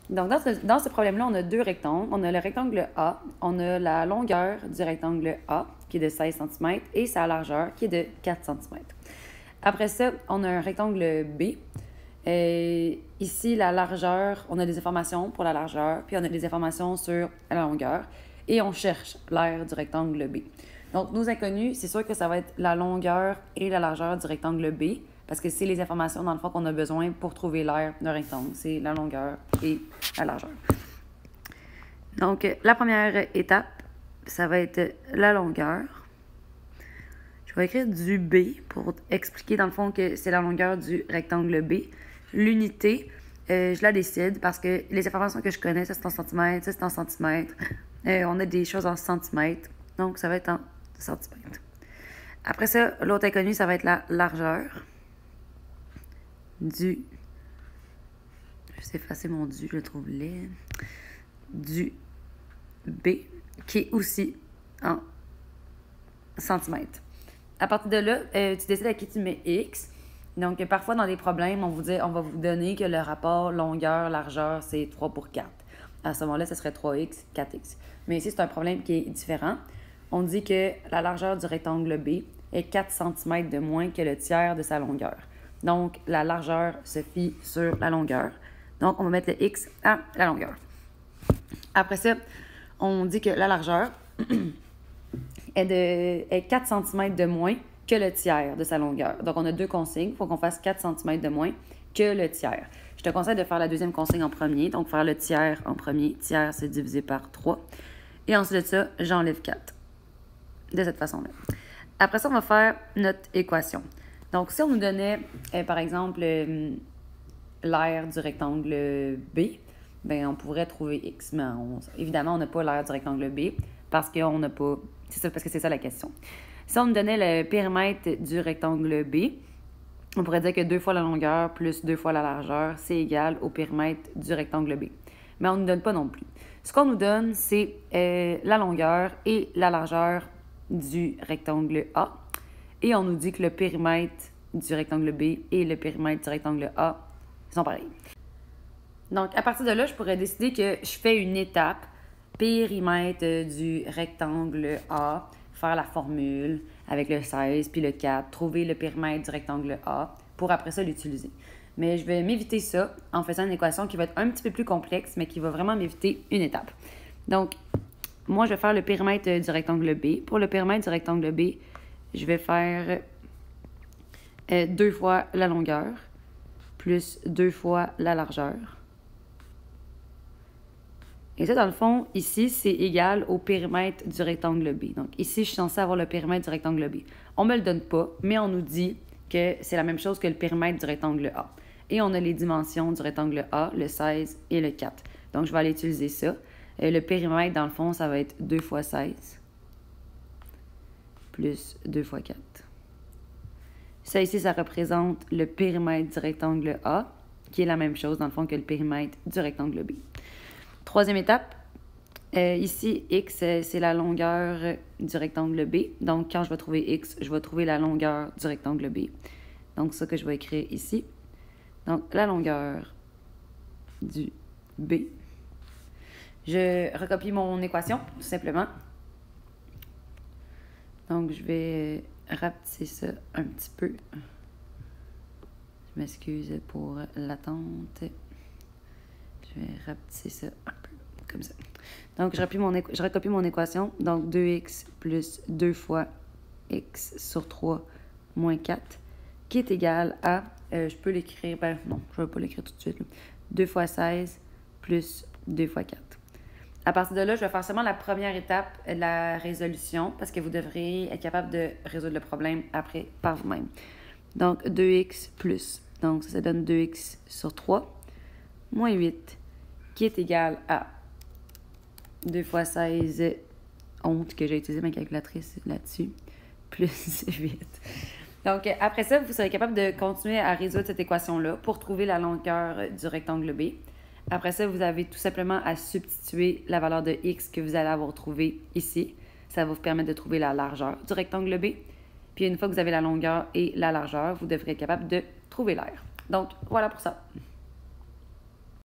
Donc, dans ce problème-là, on a deux rectangles. On a le rectangle A, on a la longueur du rectangle A, qui est de 16 cm, et sa largeur, qui est de 4 cm. Après ça, on a un rectangle B. Ici, la largeur, on a des informations pour la largeur, puis on a des informations sur la longueur, et on cherche l'aire du rectangle B. Donc, nos inconnus, c'est sûr que ça va être la longueur et la largeur du rectangle B, parce que c'est les informations, dans le fond, qu'on a besoin pour trouver l'aire d'un rectangle. C'est la longueur et la largeur. Donc, la première étape, ça va être la longueur. Je vais écrire du B pour expliquer, dans le fond, que c'est la longueur du rectangle B. L'unité, je la décide parce que les informations que je connais, ça c'est en centimètres, ça c'est en centimètres. On a des choses en centimètres, donc ça va être en centimètres. Après ça, l'autre inconnu, ça va être la largeur du... Je vais effacer mon du, je le trouve laid. Du B, qui est aussi en centimètres. À partir de là, tu décides à qui tu mets X. Donc, parfois, dans des problèmes, on va vous donner que le rapport longueur-largeur, c'est 3 pour 4. À ce moment-là, ce serait 3x, 4x. Mais ici, c'est un problème qui est différent. On dit que la largeur du rectangle B est 4 cm de moins que le tiers de sa longueur. Donc, la largeur se fie sur la longueur. Donc, on va mettre le x à la longueur. Après ça, on dit que la largeur est 4 cm de moins que le tiers de sa longueur. Donc, on a deux consignes. Il faut qu'on fasse 4 cm de moins que le tiers. Je te conseille de faire la deuxième consigne en premier. Donc, faire le tiers en premier. Tiers, c'est divisé par 3. Et ensuite de ça, j'enlève 4. De cette façon-là. Après ça, on va faire notre équation. Donc, si on nous donnait, par exemple, l'aire du rectangle B, bien, on pourrait trouver X. Mais évidemment, on n'a pas l'aire du rectangle B parce qu'on n'a pas... C'est ça, parce que c'est ça la question. Si on nous donnait le périmètre du rectangle B, on pourrait dire que 2 fois la longueur plus 2 fois la largeur, c'est égal au périmètre du rectangle B. Mais on ne nous donne pas non plus. Ce qu'on nous donne, c'est la longueur et la largeur du rectangle A. Et on nous dit que le périmètre du rectangle B et le périmètre du rectangle A sont pareils. Donc, à partir de là, je pourrais décider que je fais une étape, périmètre du rectangle A, faire la formule avec le 16 puis le 4, trouver le périmètre du rectangle A pour après ça l'utiliser. Mais je vais m'éviter ça en faisant une équation qui va être un petit peu plus complexe, mais qui va vraiment m'éviter une étape. Donc, moi, je vais faire le périmètre du rectangle B. Pour le périmètre du rectangle B, je vais faire 2 fois la longueur plus 2 fois la largeur. Et ça, dans le fond, ici, c'est égal au périmètre du rectangle B. Donc, ici, je suis censée avoir le périmètre du rectangle B. On ne me le donne pas, mais on nous dit que c'est la même chose que le périmètre du rectangle A. Et on a les dimensions du rectangle A, le 16 et le 4. Donc, je vais aller utiliser ça. Le périmètre, dans le fond, ça va être 2 fois 16 plus 2 fois 4. Ça, ici, ça représente le périmètre du rectangle A, qui est la même chose, dans le fond, que le périmètre du rectangle B. Troisième étape, ici, x, c'est la longueur du rectangle B. Donc, quand je vais trouver x, je vais trouver la longueur du rectangle B. Donc, ça que je vais écrire ici. Donc, la longueur du B. Je recopie mon équation, tout simplement. Donc, je vais rapetisser ça un petit peu. Je m'excuse pour l'attente. Je vais rapetisser ça un peu, comme ça. Donc, je recopie mon équation. Donc, 2x plus 2 fois x sur 3 moins 4, qui est égal à, je peux l'écrire, non, je ne vais pas l'écrire tout de suite. Là. 2 fois 16 plus 2 fois 4. À partir de là, je vais faire seulement la première étape de la résolution, parce que vous devrez être capable de résoudre le problème après par vous-même. Donc, 2x plus, donc ça donne 2x sur 3 moins 8, qui est égal à 2 fois 16, honte que j'ai utilisé ma calculatrice là-dessus, plus 8. Donc, après ça, vous serez capable de continuer à résoudre cette équation-là pour trouver la longueur du rectangle B. Après ça, vous avez tout simplement à substituer la valeur de x que vous allez avoir trouvée ici. Ça va vous permettre de trouver la largeur du rectangle B. Puis une fois que vous avez la longueur et la largeur, vous devrez être capable de trouver l'aire. Donc, voilà pour ça.